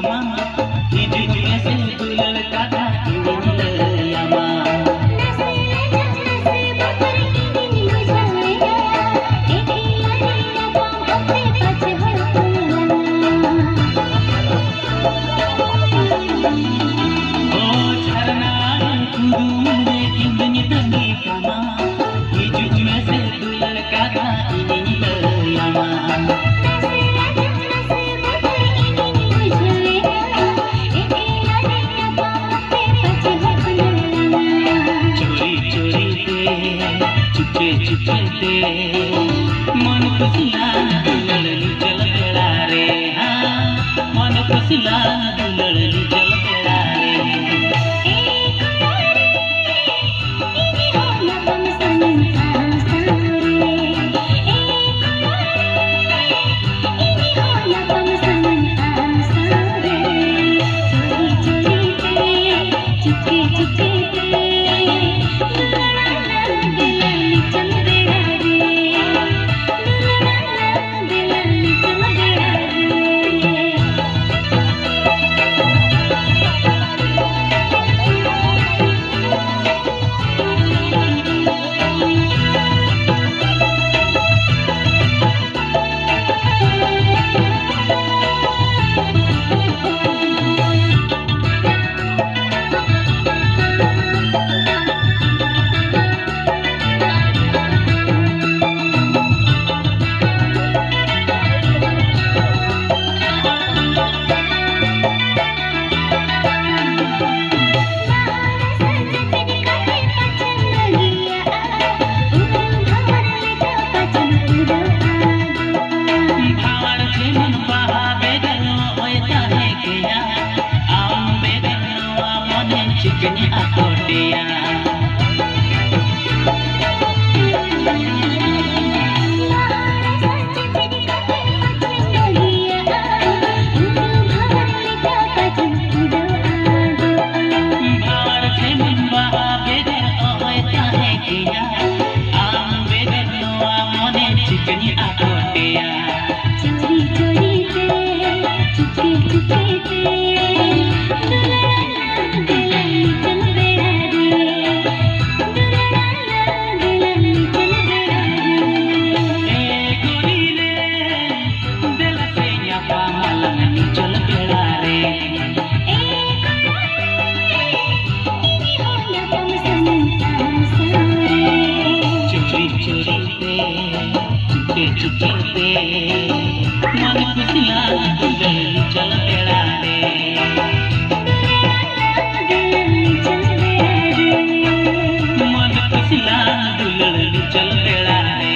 कामा हिजू ऐसे दुलड़ काका यामा चुपते मन खुशिला दुलड़नी चल बेड़ा रे हाँ मन खुशिला दुलड़नी चल बेड़ा रे चिकनी आकोटिया चिकनी आकोटिया चोरी चोरी चुपके चुपके चुपते मन खुशिला दुलड़नी चल बेड़ा रे मन खुशिला दुलड़नी चल बेड़ा रे